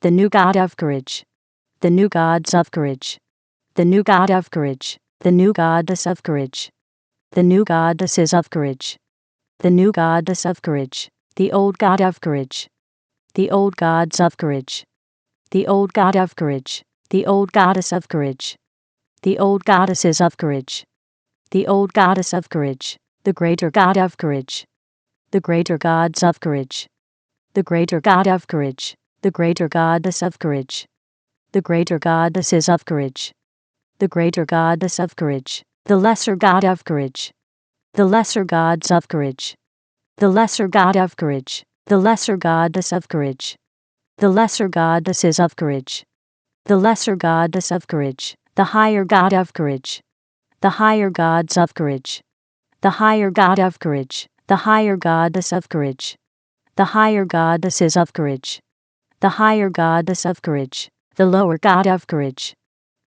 the new god of courage, the new gods of courage, the new god of courage, the new goddess of courage, the new goddesses of courage, the new goddess of courage, the old god of courage, the old gods of courage, the old god of courage, the old goddess of courage, the old goddesses of courage, the old goddess of courage, the greater god of courage, the greater gods of courage, the greater god of courage, the greater goddess of courage, the greater goddesses of courage, the greater goddess of courage, the lesser god of courage, the lesser gods of courage, the lesser god of courage, the lesser goddess of courage, the lesser goddesses of courage, the lesser goddess of courage, the higher god of courage, the higher gods of courage, the higher god of courage, the higher goddess of courage, the higher goddesses of courage, the higher goddess of courage, the lower god of courage,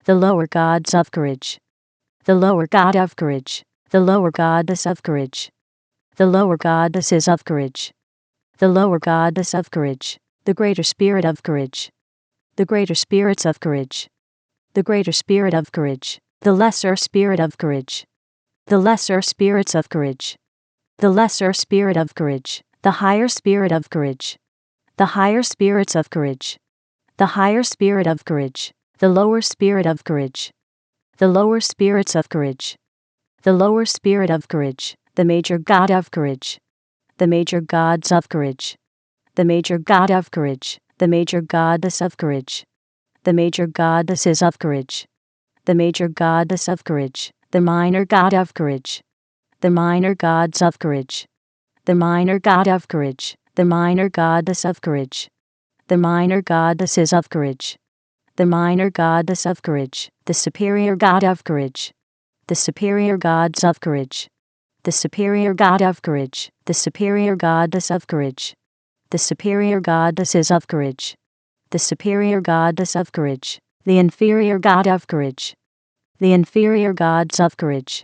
the lower gods of courage, the lower god of courage, the lower goddess of courage, the lower goddesses of courage, the lower goddess of courage, the greater spirit of courage, the greater spirits of courage, the greater spirit of courage, the lesser spirit of courage, the lesser spirits of courage, the lesser spirit of courage, the higher spirit of courage, the higher spirits of courage, the higher spirit of courage, the lower spirit of courage, the lower spirits of courage, the lower spirit of courage, the major god of courage, the major gods of courage, the major god of courage, the major goddess of courage, the major goddesses of courage, the major goddess of courage, the minor god of courage, the minor gods of courage, the minor god of courage, the minor goddess of courage, the minor goddesses of courage, the minor goddess of courage, the superior god of courage, the superior gods of courage, the superior god of courage, the superior goddess of courage, the superior goddesses of courage, the superior goddess of courage, the inferior god of courage, the inferior gods of courage,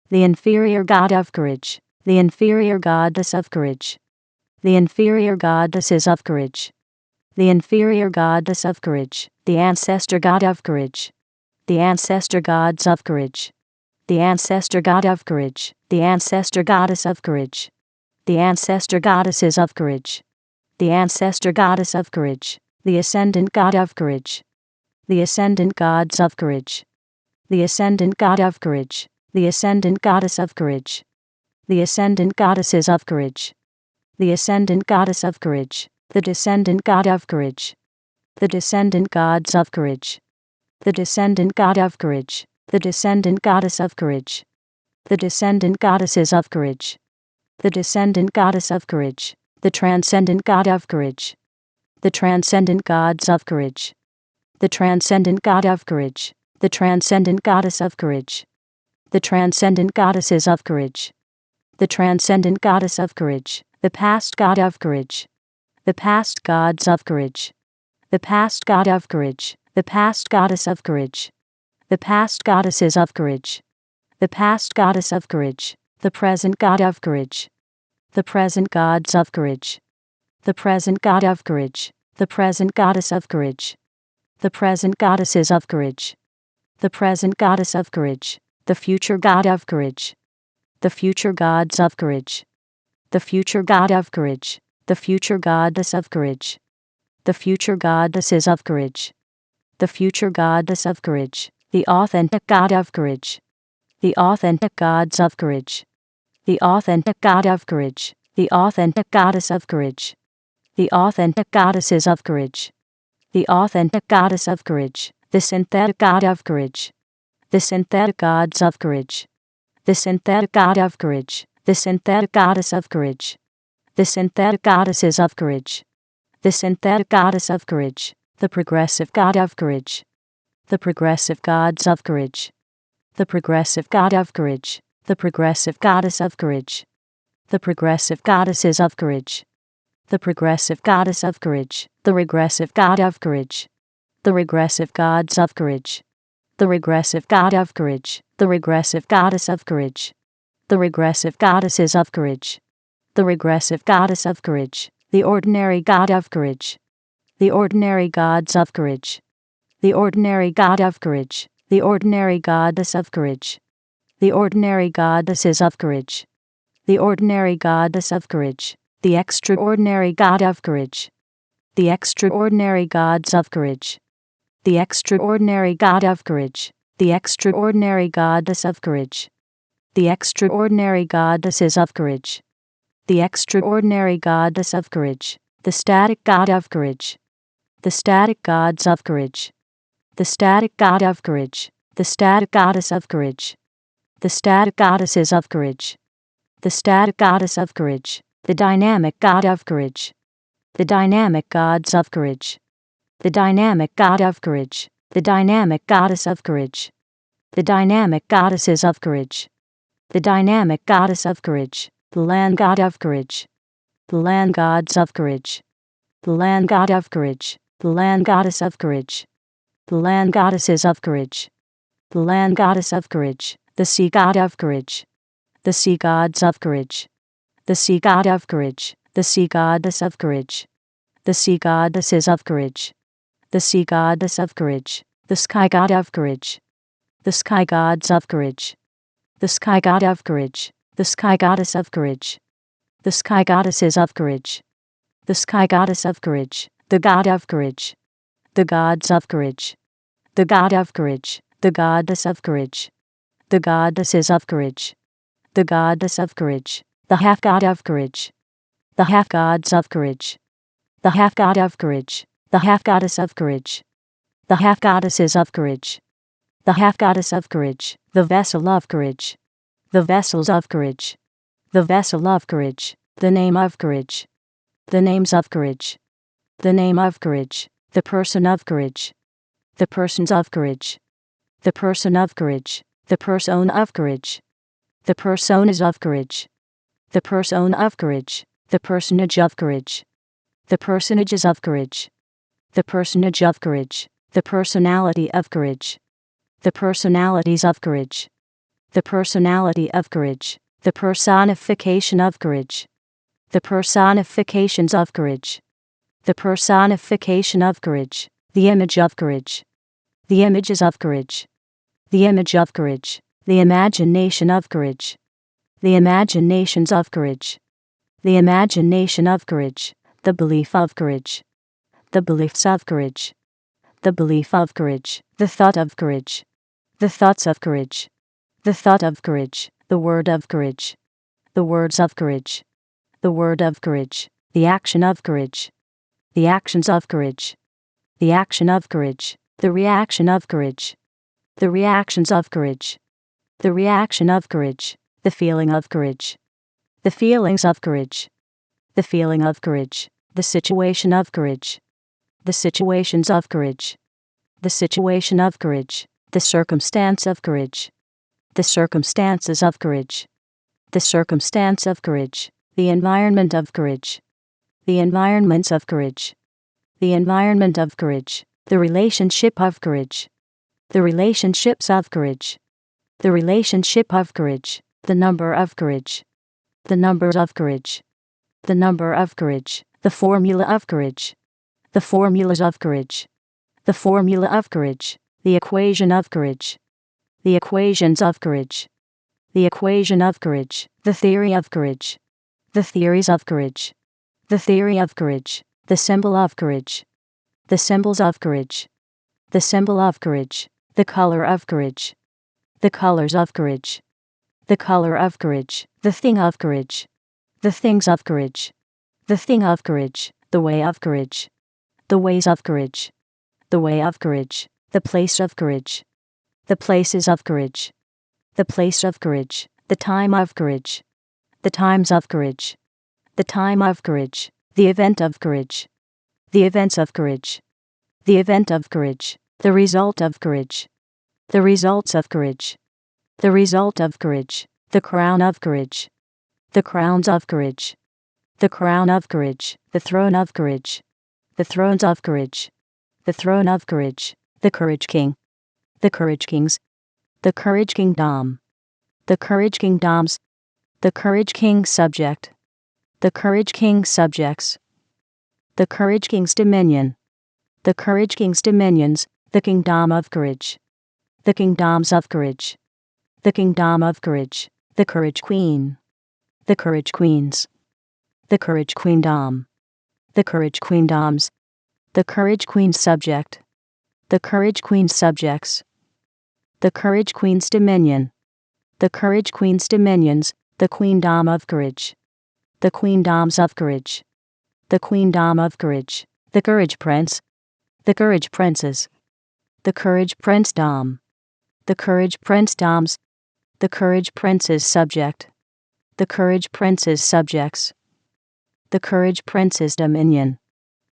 the inferior god of courage, the inferior goddess of courage, the inferior goddesses of courage, the inferior goddess of courage, the ancestor god of courage, the ancestor gods of courage, the ancestor god of courage, the ancestor goddess of courage, the ancestor goddesses of courage, the ancestor goddess of courage, the ascendant god of courage, the ascendant gods of courage, the ascendant god of courage, the ascendant goddess of courage, the ascendant goddesses of courage, the ascendant goddess of courage, the descendant god of courage, the descendant gods of courage, the descendant god of courage, the descendant goddess of courage, the descendant goddesses of courage, the descendant goddess of courage, the transcendent god of courage, the transcendent gods of courage, the transcendent god of courage, the transcendent goddess of courage, the transcendent goddesses of courage, the transcendent goddess of courage, the past god of courage, the past gods of courage, the past god of courage, the past goddess of courage, the past goddesses of courage, the past goddess of courage, the present god of courage, the present gods of courage, the present god of courage, the present goddess of courage, the present goddesses of courage, the present goddess of courage, the future god of courage, the future gods of courage, the future god of courage, the future goddess of courage, the future goddesses of courage, the future goddess of courage, the authentic god of courage, the authentic gods of courage, the authentic god of courage, the authentic goddess of courage, the authentic goddesses of courage, the authentic goddess of courage, the synthetic god of courage, the synthetic gods of courage, the synthetic god of courage, the synthetic goddess of courage, the synthetic goddesses of courage, the synthetic goddess of courage, the progressive god of courage, the progressive gods of courage, the progressive god of courage, the progressive goddess of courage, the progressive goddesses of courage, the progressive goddess of courage, the regressive god of courage, the regressive gods of courage, the regressive god of courage, the regressive goddess of courage, the regressive goddesses of courage, the regressive goddess of courage, the ordinary god of courage, The ordinary gods of courage. The ordinary god of courage. The ordinary goddess of courage. The ordinary goddesses of courage. The ordinary goddess of courage. The extraordinary god of courage. The extraordinary gods of courage. The extraordinary god of courage. The extraordinary goddess of courage. The extraordinary goddesses of courage. The extraordinary goddess of courage. The static god of courage. The static gods of courage. The static god of courage. The static goddess of courage. The static goddesses of courage. The static goddess of courage. The dynamic god of courage. The dynamic gods of courage. The dynamic god of courage. The dynamic goddess of courage. The dynamic goddesses of courage. The dynamic goddess of courage. The land god of courage. The land gods of courage. The land god of courage. The land goddess of courage. The land goddesses of courage. The land goddess of courage. The sea god of courage. The sea gods of courage. The sea god of courage. The sea goddess of courage. The sea goddesses of courage. The sea goddess of courage. The sky god of courage. The sky gods of courage. The sky god of courage. The sky goddess of courage. The sky goddesses of courage. The sky goddess of courage. The god of courage. The gods of courage. The god of courage. The goddess of courage. The goddesses of courage. The goddess of courage. The half god of courage. The half gods of courage. The half god of courage. The half goddess of courage. The half goddesses of courage. The half goddess of courage. The vessel of courage. The vessels of courage. The vessel of courage. The name of courage. The names of courage. The name of courage. The person of courage. The persons of courage. The person of courage. The persona of courage. The personas of courage. The persona of courage. The personage of courage. The personages of courage. The personage of courage. The personality of courage. The personalities of courage. The personality of courage. The personification of courage. The personifications of courage. The personification of courage. The image of courage. The images of courage. The image of courage. The imagination of courage. The imaginations of courage. The imagination of courage. The belief of courage. The beliefs of courage. The belief of courage. The thought of courage. The thoughts of courage. The thought of courage. The word of courage. The words of courage. The word of courage. The action of courage. The actions of courage. The action of courage. The reaction of courage. The reactions of courage. The reaction of courage. The feeling of courage. The feelings of courage. The feeling of courage. The situation of courage. The situations of courage. The situation of courage. The circumstance of courage. The circumstances of courage. The circumstance of courage. The environment of courage. The environments of courage. The environment of courage. The relationship of courage. The relationships of courage. The relationship of courage. The number of courage. The numbers of courage. The number of courage. The formula of courage. The formulas of courage. The formula of courage. The equation of courage. The equations of courage. The equation of courage. The theory of courage. The theories of courage. The theory of courage. The symbol of courage. The symbols of courage. The symbol of courage. The color of courage. The colors of courage. The color of courage. The thing of courage. The things of courage. The thing of courage. The way of courage. The ways of courage. The way of courage. The place of courage. The places of courage. The place of courage. The time of courage. The times of courage. The time of courage. The event of courage. The events of courage. The event of courage. The result of courage. The results of courage. The result of courage. The crown of courage. The crowns of courage. The crown of courage. The throne of courage. The thrones of courage. The throne of courage. The courage king. The courage kings. The courage kingdom. The courage kingdoms. The courage king subject. The courage king subjects. The courage king's dominion. The Courage King's dominions, the kingdom of courage. The kingdoms of courage. The kingdom of courage. The Courage Queen. The Courage Queens. The Courage Queendom. The Courage Queendoms. The Courage Queen's subject. The Courage Queen's subjects. The Courage Queen's dominion. The Courage Queen's dominions, the Queendom of courage. The Queendoms of courage. The Queendom of courage. The Courage Prince. The Courage Princes. The Courage Princedom. The Courage Princedoms. The Courage Prince's subject. The Courage Prince's subjects. The Courage Prince's dominion.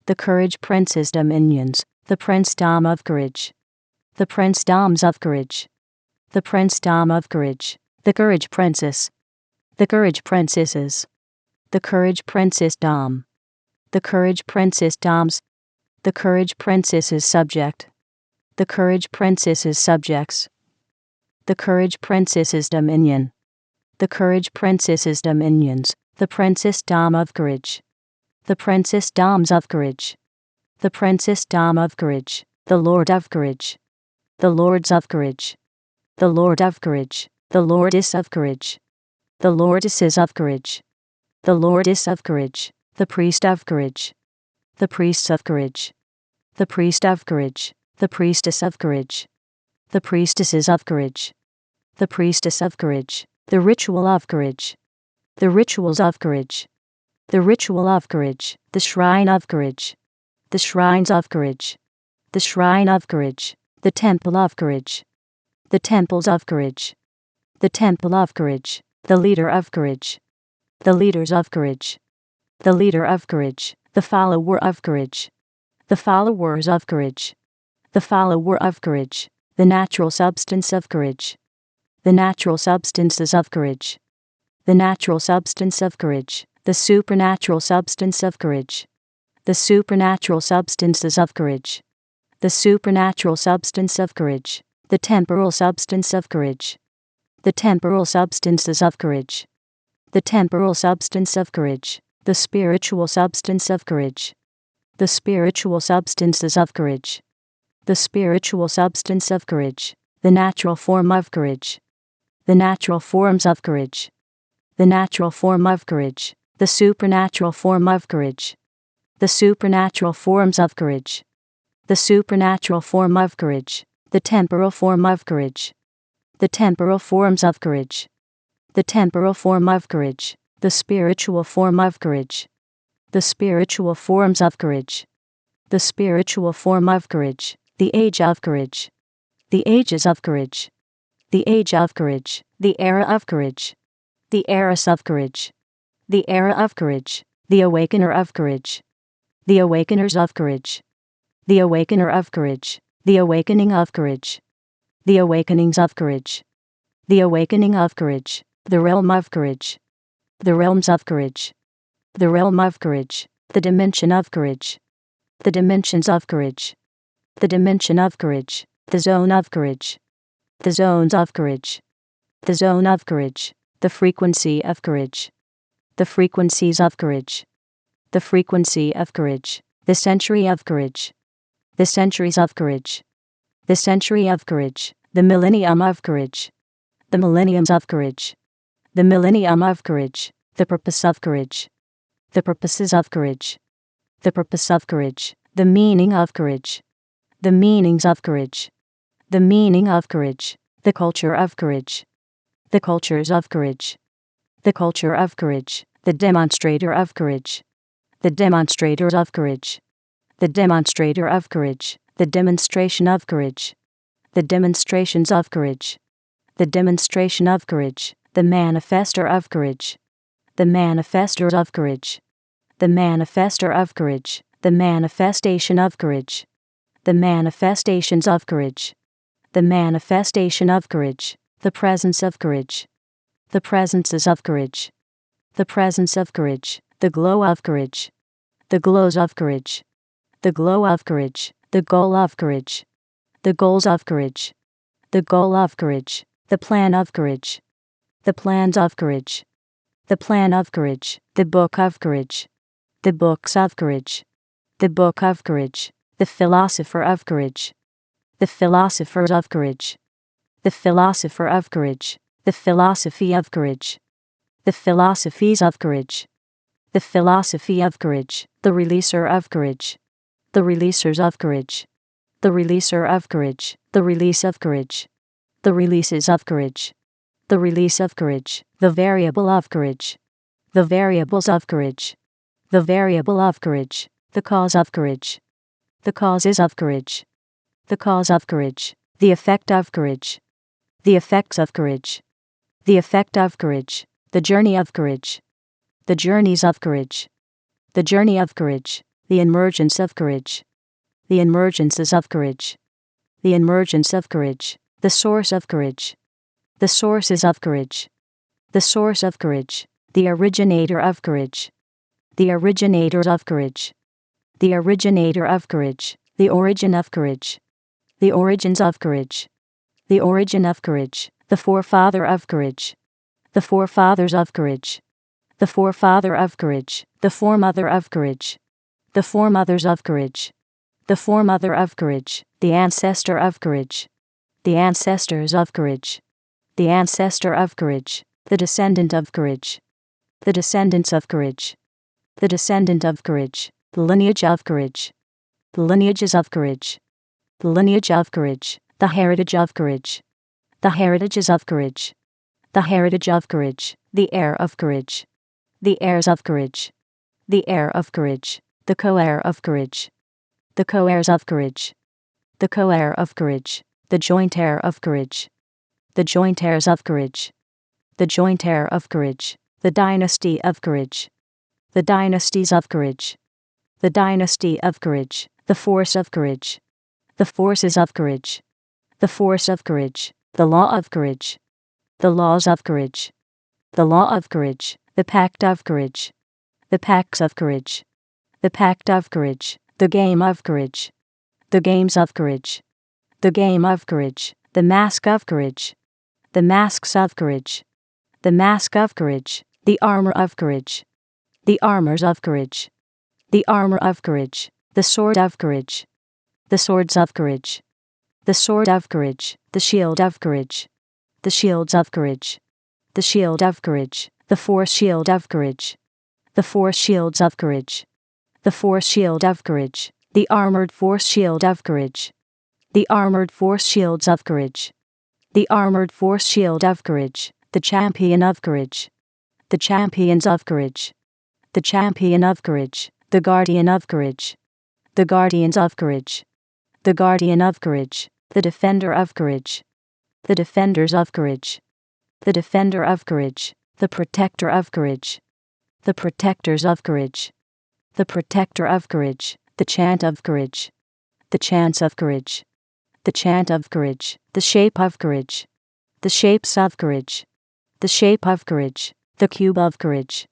The Courage Prince's dominions, the Princedom of courage. The Princedoms of courage. The Princedom of courage. The Courage Princess. The Courage Princesses. The Courage Princessdom. The Courage Princessdoms. The Courage Princess's subject. The Courage Princess's subjects. The Courage Princess's dominion. The Courage Princess's dominions, the Princessdom of courage. The Princessdoms of courage. The Princessdom of courage, the Lord of courage. The Lords of courage. The Lord of courage, the Lordess of courage. The Lordesses of courage. The Lordess of courage, the Priest of courage. The Priests of courage. The Priest of courage, the Priestess of courage. The Priestesses of courage. The Priestess of courage, the Ritual of courage. The Rituals of courage. The Ritual of courage, the Shrine of courage. The Shrines of courage. The Shrine of courage, the Temple of courage. The Temples of courage. The Temple of courage, the Leader of courage. The Leaders of courage. The Leader of courage, the Follower of courage. The Followers of courage. The Follower of courage, the Natural substance of courage. The natural substances of courage. The natural substance of courage, the supernatural substance of courage. The supernatural substances of courage. The supernatural substance of courage, the temporal substance of courage. The temporal substances of courage. The temporal substance of courage, the spiritual substance of courage. The spiritual substances of courage. The spiritual substance of courage, the natural form of courage. The natural forms of courage. The natural form of courage, the supernatural form of courage. The supernatural forms of courage. The supernatural form of courage, the temporal form of courage. The temporal forms of courage. The temporal form of courage, the spiritual form of courage. The spiritual forms of courage. The spiritual form of courage, the age of courage. The ages of courage. The age of courage, the era of courage. The eras of courage. The era of courage, the awakener of courage. The awakeners of courage. The awakener of courage, the awakening of courage. The awakenings of courage. The awakening of courage, the realm of courage. The realms of courage. The realm of courage, the dimension of courage. The dimensions of courage. The dimension of courage, the zone of courage. The zones of courage. The zone of courage, the frequency of courage. The frequencies of courage. The frequency of courage, the century of courage. The centuries of courage. The century of courage, the millennium of courage. The millenniums of courage. The millennium of courage, the purpose of courage. The purposes of courage. The purpose of courage, the meaning of courage. The meanings of courage. The meaning of courage, the culture of courage. The cultures of courage. The culture of courage, the demonstrator of courage. The demonstrators of courage. The demonstrator of courage, the demonstration of courage. The demonstrations of courage. The demonstration of courage, the manifester of courage. The manifestors of courage. The manifester of courage, the manifestation of courage. The manifestations of courage. The manifestation of courage, the presence of courage. The presences of courage. The presence of courage, the glow of courage. The glows of courage. The glow of courage, the goal of courage. The goals of courage. The goal of courage, the plan of courage. The plans of courage. The plan of courage, the book of courage. The books of courage. The book of courage, The philosopher of courage. The philosophers of courage. The philosopher of courage. The philosophy of courage. The philosophies of courage. The philosophy of courage. The releaser of courage. The releasers of courage. The releaser of courage. The release of courage. The releases of courage. The release of courage. The variable of courage. The variables of courage. The variable of courage. The cause of courage. The causes of courage. The cause of courage. The effect of courage. The effects of courage. The effect of courage. The journey of courage. The journeys of courage. The journey of courage. The emergence of courage. The emergences of courage. The emergence of courage. The source of courage. The sources of courage. The source of courage. The originator of courage. The originators of courage. The originator of courage. The origin of courage. The origins of courage. The origin of courage. The forefather of courage. The forefathers of courage. The forefather of courage. The foremother of courage. The foremothers of courage. The foremother of courage. The ancestor of courage. The ancestors of courage. The ancestor of courage. The descendant of courage. The descendants of courage. The descendant of courage. The lineage of courage. The lineages of courage. The lineage of courage. The heritage of courage. The heritages of courage. The heritage of courage. The heir of courage. The heirs of courage. The heir of courage. The co-heir of courage. The co-heirs of courage. The co-heir of courage. The joint heir of courage. The joint heirs of courage. The joint heir of courage. The dynasty of courage. The dynasties of courage. The dynasty of courage. The force of courage. The forces of courage. The force of courage. The law of courage. The laws of courage. The law of courage. The pact of courage. The pacts of courage. The pact of courage. The game of courage. The games of courage. The game of courage. The mask of courage. The masks of courage. The mask of courage. The armor of courage. The armors of courage. The armor of courage. The sword of courage. The swords of courage. The sword of courage. The shield of courage. The shields of courage. The shield of courage. The force shield of courage. The force shields of courage. The force shield of courage. The armored force shield of courage. The armored force shields of courage. The armored force shield of courage. The champion of courage. The champions of courage. The champion of courage. The guardian of courage. The guardians of courage. The guardian of courage. The defender of courage. The defenders of courage. The defender of courage. The protector of courage. The protectors of courage. The protector of courage. The chant of courage. The chants of courage. The chant of courage. The shape of courage. The shapes of courage. The shape of courage. The cube of courage.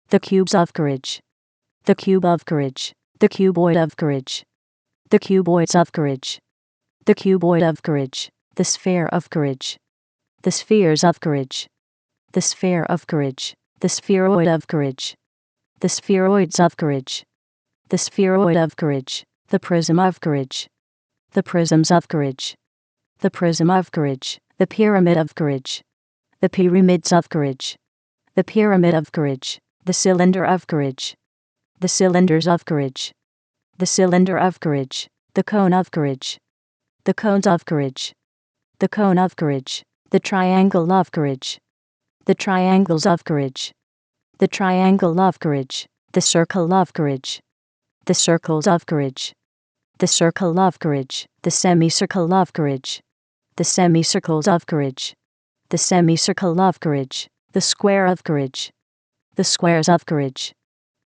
The cubes of courage. The cube of courage. The cuboid of courage. The cuboids of courage. The cuboid of courage. The sphere of courage. The spheres of courage. The sphere of courage. The spheroid of courage. The spheroids of courage. The spheroid of courage. The prism of courage. The prisms of courage. The prism of courage. The pyramid of courage. The pyramids of courage. The pyramid of courage. The cylinder of courage. The cylinders of courage. The cylinder of courage. The cone of courage. The cones of courage. The cone of courage. The triangle of courage. The triangles of courage. The triangle of courage. The circle of courage. The circles of courage. The circle of courage. The semicircle of courage. The semicircles of courage. The semicircle of courage. The square of courage. The squares of courage.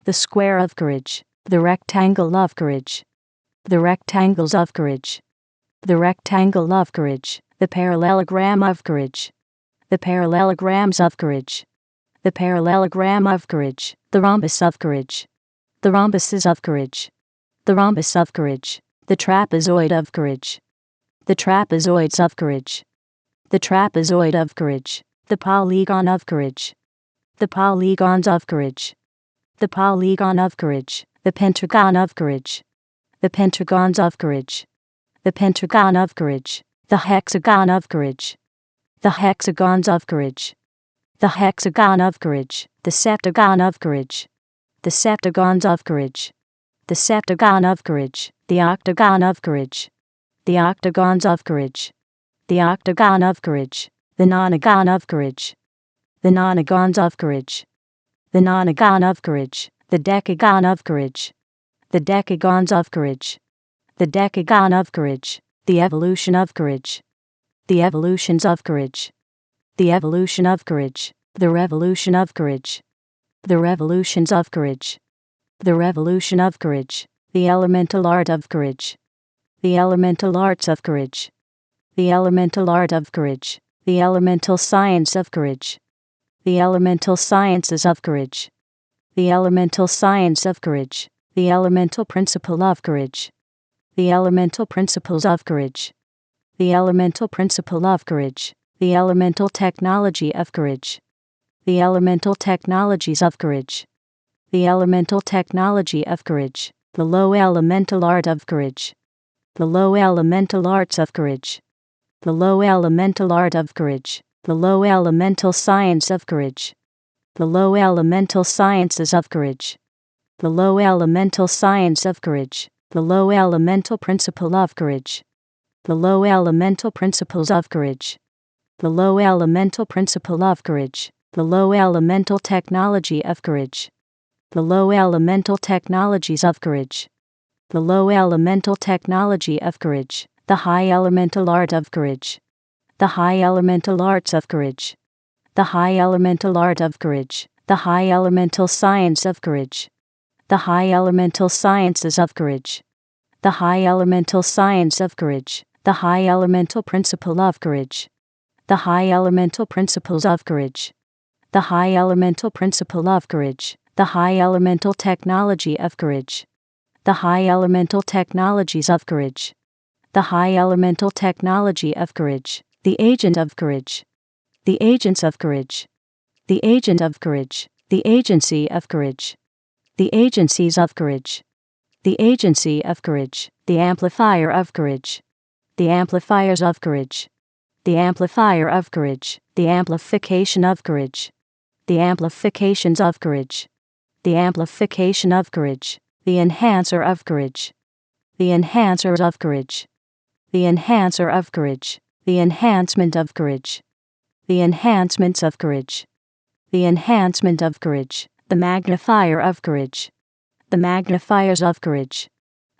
The square of courage. The rectangle of courage. The rectangles of courage. The rectangle of courage. The parallelogram of courage. The parallelograms of courage. The parallelogram of courage. The rhombus of courage. The rhombuses of courage. The rhombus of courage. The trapezoid of courage. The trapezoids of courage. The trapezoid of courage. The polygon of courage. The polygons of courage. The polygon of courage. The pentagon of courage. the pentagons of courage, the pentagon of courage, the hexagon of courage, the hexagons of courage, the hexagon of courage, the septagon of courage, the septagons of courage, the septagon of courage, the octagon of courage, the octagons of courage, the octagon of courage, the nonagon of courage, the nonagons of courage, the nonagon of courage, the decagon of courage, the decagons of courage, the decagon of courage, the evolution of courage, the evolutions of courage, the evolution of courage, the revolution of courage, the revolutions of courage, the revolution of courage, the elemental art of courage, the elemental arts of courage, the elemental art of courage, the elemental science of courage, the elemental sciences of courage, the elemental science of courage, the elemental principle of courage, the elemental principles of courage, the elemental principle of courage, the elemental technology of courage, the elemental technologies of courage, the elemental technology of courage, the low elemental art of courage, the low elemental arts of courage, the low elemental art of courage, the low elemental science of courage, the low elemental sciences of courage, the low elemental science of courage, the low elemental principle of courage, the low elemental principles of courage, the low elemental principle of courage, the low elemental technology of courage, the low elemental technologies of courage, the low elemental technology of courage, the high elemental art of courage, the high elemental arts of courage, the high elemental art of courage, the high elemental science of courage, the high elemental sciences of courage, the high elemental science of courage, the high elemental principle of courage, the high elemental principles of courage, the high elemental principle of courage, the high elemental technology of courage, the high elemental technologies of courage, the high elemental technology of courage, the agent of courage, the agents of courage, the agent of courage, the agency of courage, the agencies of courage, the agency of courage, the amplifier of courage, the amplifiers of courage, the amplifier of courage, the amplification of courage, the amplifications of courage, the amplification of courage, the enhancer of courage, the enhancers of courage, the enhancer of courage, the enhancement of courage, the enhancements of courage, the enhancement of courage, the magnifier of courage, the magnifiers of courage,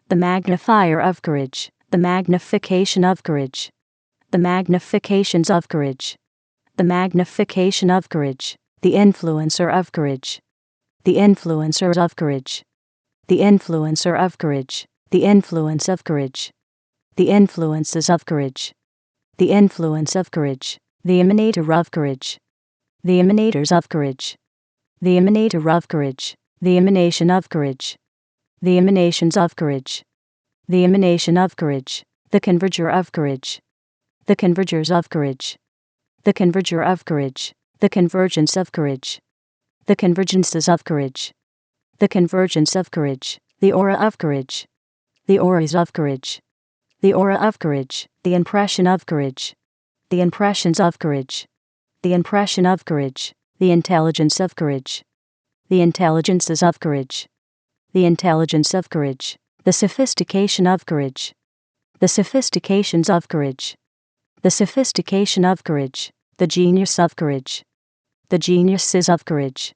the magnifier of courage, the magnification of courage, the magnifications of courage, the magnification of courage, the influencer of courage, the influencers of courage, the influencer of courage, the influence of courage, the influences of courage, the influence of courage, the emanator of courage, the emanators of courage, the emanator of courage, the emanation of courage, the emanations of courage, the emanation of courage, the converger of courage, the convergers of courage, the converger of courage, the convergence of courage, the convergences of courage, the convergence of courage, the aura of courage, the auras of courage, the aura of courage, the impression of courage, the impressions of courage, the impression of courage, the intelligence of courage, the intelligences of courage, the intelligence of courage, the sophistication of courage, the sophistications of courage, the sophistication of courage, the genius of courage, the geniuses of courage,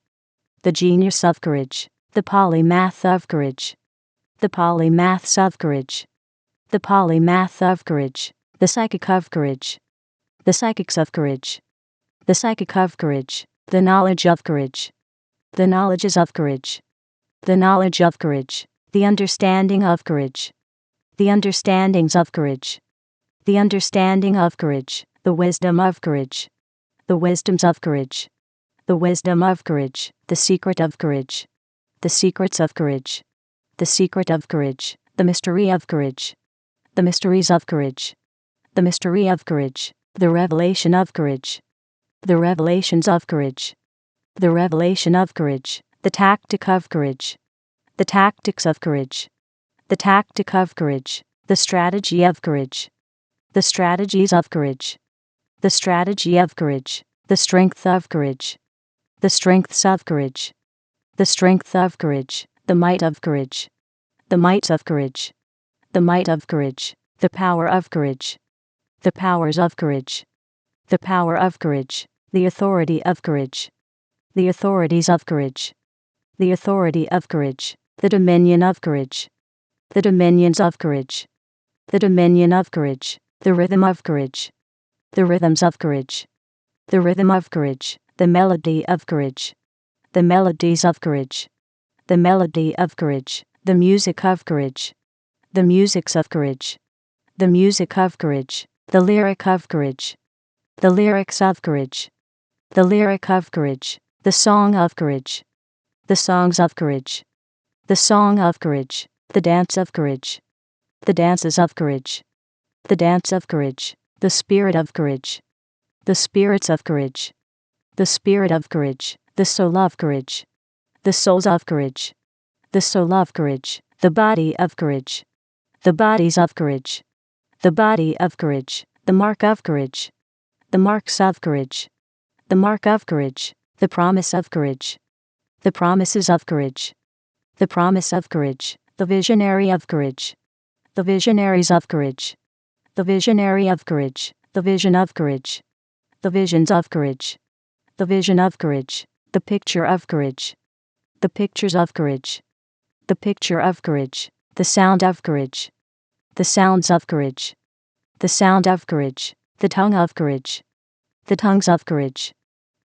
the genius of courage, the polymath of courage, the polymaths of courage, the polymath of courage, the psychic of courage, the psychics of courage, the psychic of courage, the knowledge of courage, the knowledges of courage, the knowledge of courage, the understanding of courage, the understandings of courage, the understanding of courage, the wisdom of courage, the wisdoms of courage, the wisdom of courage, the secret of courage, the secrets of courage, the secret of courage, the mystery of courage, the mysteries of courage, the mystery of courage, the revelation of courage, the revelations of courage, the revelation of courage, the tactic of courage, the tactics of courage, the tactic of courage, the strategy of courage, the strategies of courage, the strategy of courage, the strength of courage, the strengths of courage, the strength of courage, the might of courage, the might of courage, the might of courage, the power of courage, the powers of courage, the power of courage, the authority of courage, the authorities of courage, the authority of courage, the dominion of courage, the dominions of courage, the dominion of courage, the rhythm of courage, the rhythms of courage, the rhythm of courage, the melody of courage, the melodies of courage, the melody of courage, the music of courage, the musics of courage, the music of courage, the lyric of courage, the lyrics of courage, the lyric of courage, the song of courage, the songs of courage, the song of courage, the dance of courage, the dances of courage, the dance of courage, the spirit of courage, the spirits of courage, the spirit of courage, the soul of courage, the souls of courage, the soul of courage, the body of courage, the bodies of courage, the body of courage, the mark of courage, the marks of courage, the mark of courage, the promise of courage, the promises of courage, the promise of courage, the visionary of courage, the visionaries of courage, the visionary of courage, the vision of courage, the visions of courage, the vision of courage, the picture of courage, the pictures of courage, the picture of courage, the sound of courage, the sounds of courage, the sound of courage, the tongue of courage, the tongues of courage,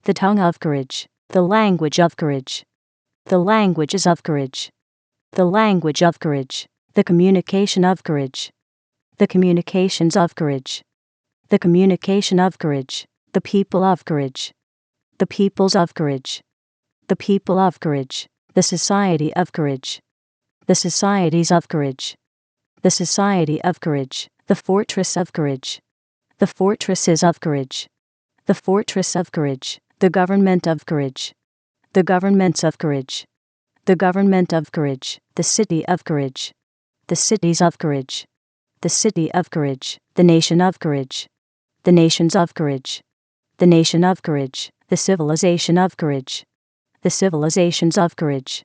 the tongue of courage, the language of courage, the languages of courage, the language of courage, the communication of courage, the communications of courage, the communication of courage, the people of courage, the peoples of courage, the people of courage, the society of courage, the societies of courage, the society of courage, the fortress of courage, the fortresses of courage, the fortress of courage, the government of courage, the governments of courage, the government of courage, the city of courage, the cities of courage, the city of courage, the nation of courage, the nations of courage, the nation of courage, the civilization of courage, the civilizations of courage,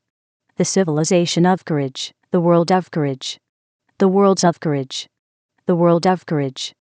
the civilization of courage, the world of courage, the worlds of courage, the world of courage,